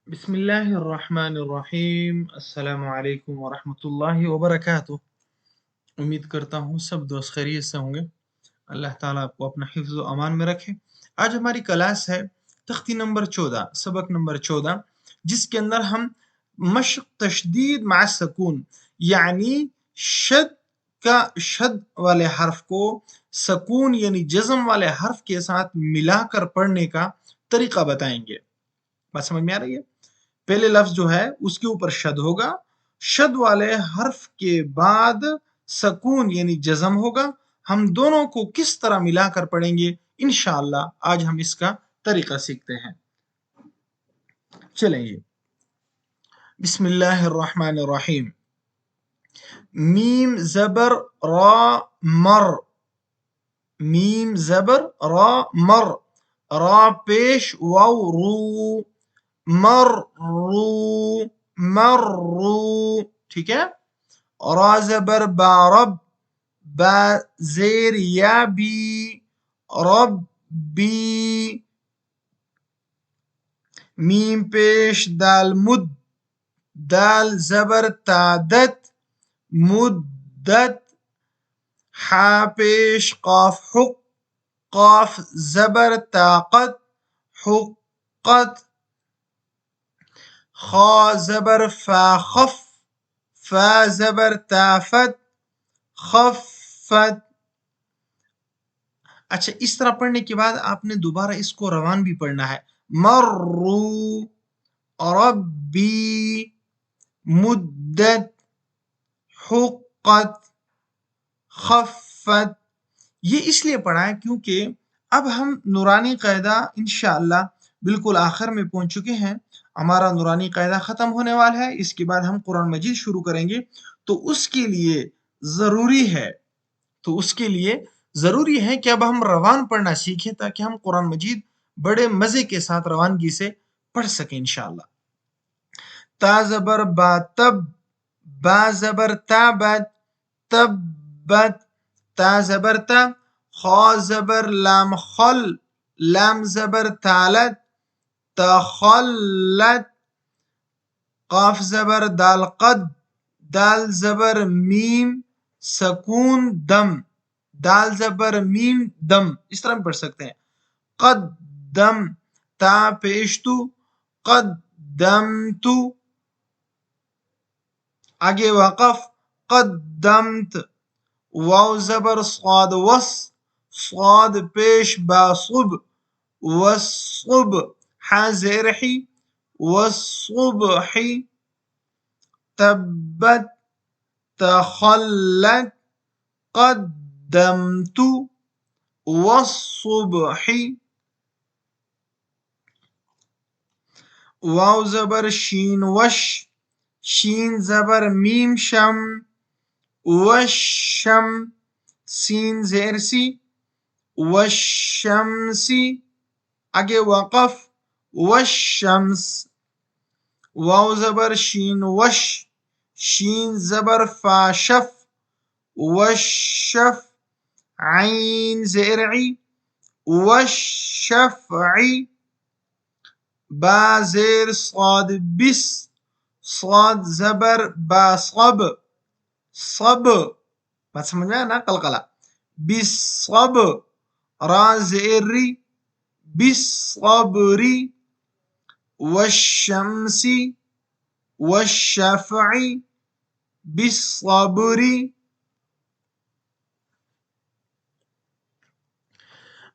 بسم اللہ الرحمن الرحیم السلام علیکم ورحمۃ اللہ وبرکاتہ۔ امید کرتا ہوں سب دوست خیریت سے ہوں گے۔ اللہ تعالیٰ آپ کو اپنا حفظ و امان میں رکھے۔ آج ہماری کلاس ہے تختی نمبر 14، سبق نمبر 14، جس کے اندر ہم مشق تشدید مع سکون یعنی شد والے حرف کو سکون یعنی جزم والے حرف کے ساتھ ملا کر پڑھنے کا طریقہ بتائیں گے۔ بات سمجھ میں آ رہی ہے؟ پہلے لفظ جو ہے اس کے اوپر شد ہوگا، شد والے حرف کے بعد سکون یعنی جزم ہوگا۔ ہم دونوں کو کس طرح ملا کر پڑھیں گے انشاءاللہ آج ہم اس کا طریقہ سیکھتے ہیں۔ چلیں یہ بسم اللہ الرحمن الرحیم۔ میم زبر را مر، میم زبر را مر، را پیش واو رو، مرو مرو، ٹھیک ہے۔ را زبر با رب، با زیر یا بی، رب بی، میم پیش دال مد، دال زبر تادت، مدت، حا پیش قاف حق، قاف زبر طاقت، حقت، خا زبر فا خف، فا زبر تافت، خفت۔ اچھا اس طرح پڑھنے کے بعد آپ نے دوبارہ اس کو روان بھی پڑھنا ہے۔ مرو، ربی، مدت، حقت، خفت۔ یہ اس لیے پڑھا ہے کیونکہ اب ہم نورانی قاعدہ انشاءاللہ بالکل آخر میں پہنچ چکے ہیں۔ ہمارا نورانی قاعدہ ختم ہونے والا ہے، اس کے بعد ہم قرآن مجید شروع کریں گے، تو اس کے لیے ضروری ہے کہ اب ہم روان پڑھنا سیکھیں تاکہ ہم قرآن مجید بڑے مزے کے ساتھ روانگی سے پڑھ سکیں انشاءاللہ۔ تا زبر با تب، با زبر تابت، تبت، تا زبر تا، خا زبر لام خل، لام زبر تالت، تخلت، قاف زبر دال قد، دال زبر میم سکون دم، دال زبر میم دم، اس طرح ہم پڑھ سکتے ہیں۔ قدم، تا پیشتو، قدمتو، آگے وقف، قدمت، واو زبر صاد وس، صاد پیش با صب، والصب، حا زیر حی، والصبح، تبت، تخلت، قدمت، والصبح، واو زبر شین وش، شین زبر میم شم، والشم، سین زیر سی، والشمسی، آگے وقف، والشمس، واو زبر شین وش، شین زبر فا شف، والشف، عین زیر عی، والشفعی، با زیر صاد بس، صاد زبر با صب، صب، بات سمجھ میں آیا نا قلقلہ، بالصب، را زیر ری، بالصبری، والشمسی، والشفعی، بالصبری،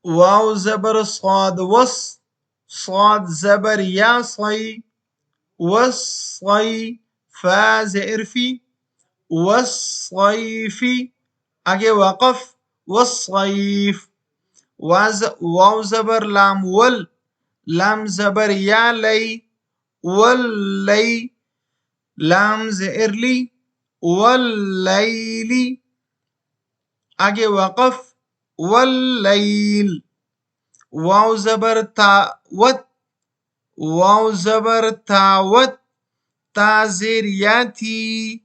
واو زبر صاد وس، صاد زبر یا صی، والصی، فا زیر فی، والصیفی، آگے وقف، والصیف، واو زبر لام ول، لام زبر یا لی، واللی، لام زیر لی، واللیلی، آگے وقف، واللیل، واو زبر تاوت، واو زبر تاوت، تا زیر یا تھی،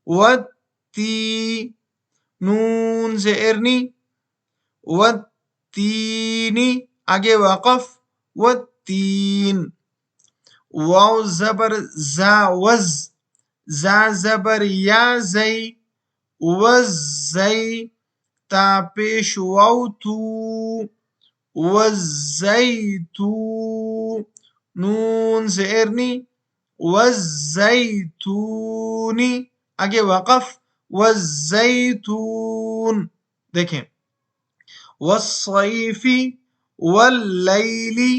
وتی، نون زیر نی، والتینی، آگے وقف، والتین، واو زبر زا وز، زا زبر یا زئی، وز زئی، تا پیش واو تو، والزیتو، نون زیرنی، والزیتونی، آگے وقف، والزیتون، دیکھیں والصیفی، واللیلی،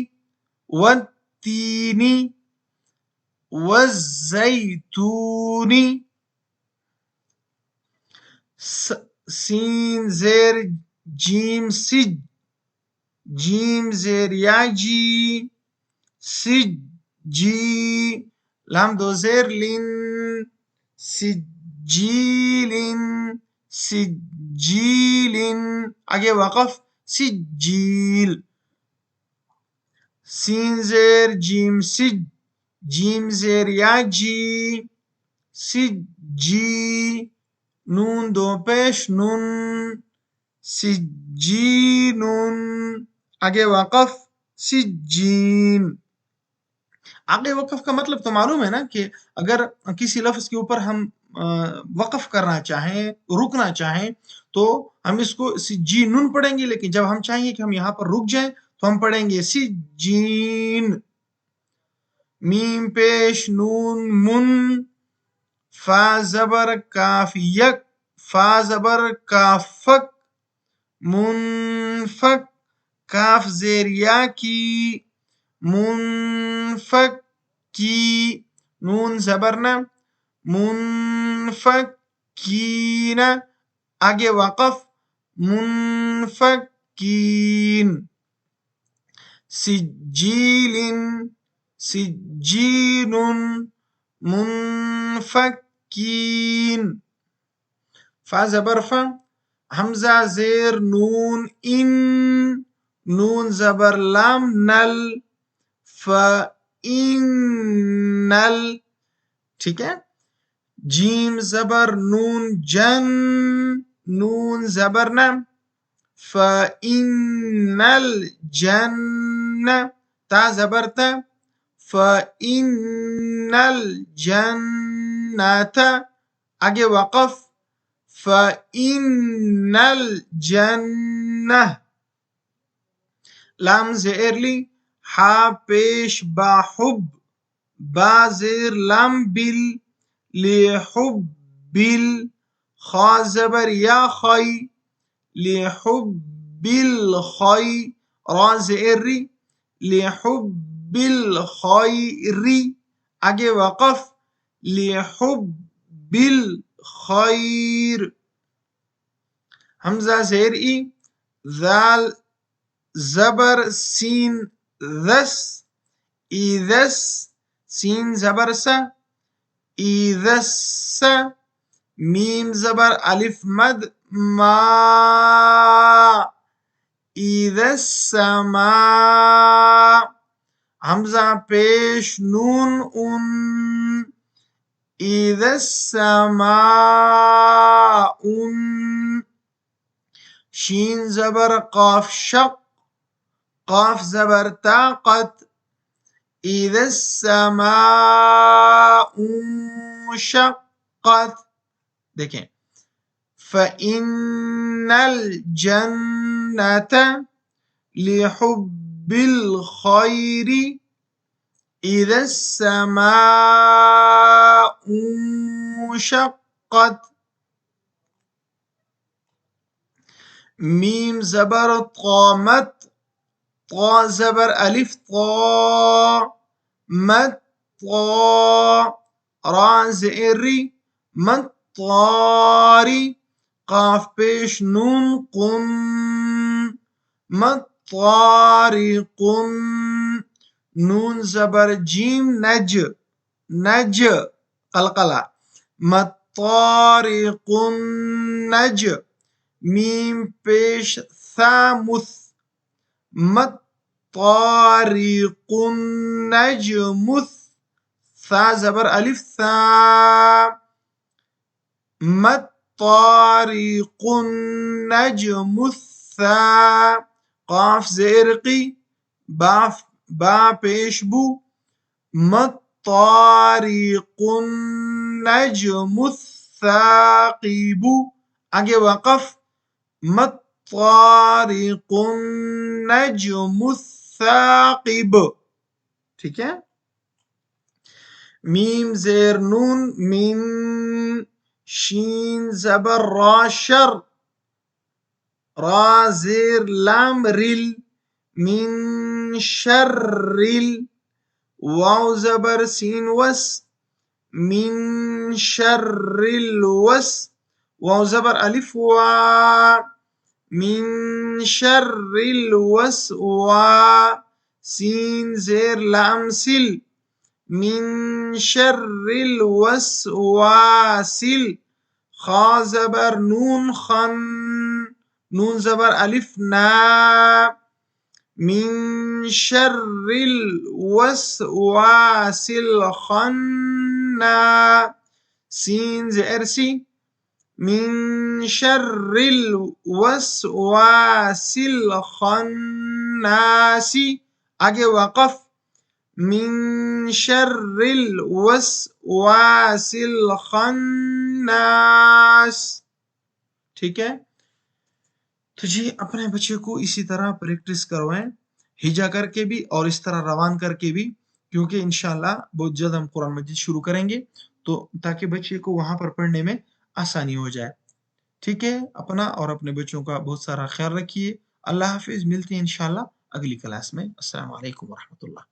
والتینی، والزیتونی، سین زیر جیم سج، جیم زیر یا جی، سجی، لام دو زیر لن، سجیلن، سجیلن، آگے وقف، سجیل، سین زیر جیم سج، جیم زیر یا جی، سجی، نون دو پیش نون، سجینن، آگے وقف، سجین۔ آگے وقف کا مطلب تو معلوم ہے نا کہ اگر کسی لفظ کے اوپر ہم وقف کرنا چاہیں، رکنا چاہیں، تو ہم اس کو سجینن پڑھیں گے، لیکن جب ہم چاہیں گے کہ ہم یہاں پر رک جائیں تو ہم پڑھیں گے سجین۔ میم پیش نون من، فا زبر کاف یک، فا زبر کاف فک، منفک، کاف زیر یا کی، منفک کی، نون زبرنا، منفکین، آگے وقف، منفکین، سجیل، سجین، منفکین، فا زبر فا، حمزہ زیر نون ان، نون زبر لام نل، فَإِنَّ، ٹھیک ہے، جیم زبر نون جن، نون زبر نم، فَإِنَّ الْجَنَّ، تا زبر تا، فَإِنَّ الْجَنَّةَ، آگے وقف، فَإِنَّ الْجَنَّةَ، لام زیر لی، حا پیش با حب، با زیر لام بل، لحب بل، خا زبر یا خی، لحب الخی، را زیر ری، لحب الخیر، آگے وقف، لحب الخیر، حمزہ زیر ای، ذال زبر سین ذس، ایذس، سین زبر سا، ایذس، میم زبر الف مد ما، ایذا السماء، حمزہ پیش نون ان، ایذا السماء، شین زبر قاف شق، قاف زبر طاقت، اذا السماء انشقت، دیکھیں، فَإِنَّ الْجَنَّةَ لِحُبِّ الْخَيْرِ اذا السماء انشقت، میم زبر طامت، طا زبر الف طا، مت طا، را زئری، مطاری، قاف پیش نون قن، مطارقن، نون زبر جیم نج، نج قلقلہ، مطارقن نج، میم پیش ثا مث، مطارقن نجمث، ثا زبر الف ثا، مطارقن نجمثا، قاف زیر قی، با پیش بو، مطارق النجم الثاقب. آگے وقف مطارق النجم الثاقب. ٹھیک ہے. میم زیر نون من شین زبر را شر را زیر لام ریل من شرل واو زبر سین وس من شرل وس واو زبر الف وا من شرل وس وا سین زیر لام سل من شرل وس واسل خا زبر نون خن نون زبر الف نا من شر الوسواس الخناس سين زئر سي من شر الوسواس الخناس. آگے وقف من شر الوسواس الخناس. ٹھیک ہے. تو جی اپنے بچے کو اسی طرح پریکٹس کروائیں ہجا کر کے بھی اور اس طرح روان کر کے بھی، کیونکہ انشاءاللہ بہت جلد ہم قرآن مجید شروع کریں گے تو تاکہ بچے کو وہاں پر پڑھنے میں آسانی ہو جائے. ٹھیک ہے. اپنا اور اپنے بچوں کا بہت سارا خیال رکھیے. اللہ حافظ. ملتے ہیں انشاءاللہ اگلی کلاس میں. السلام علیکم ورحمۃ اللہ.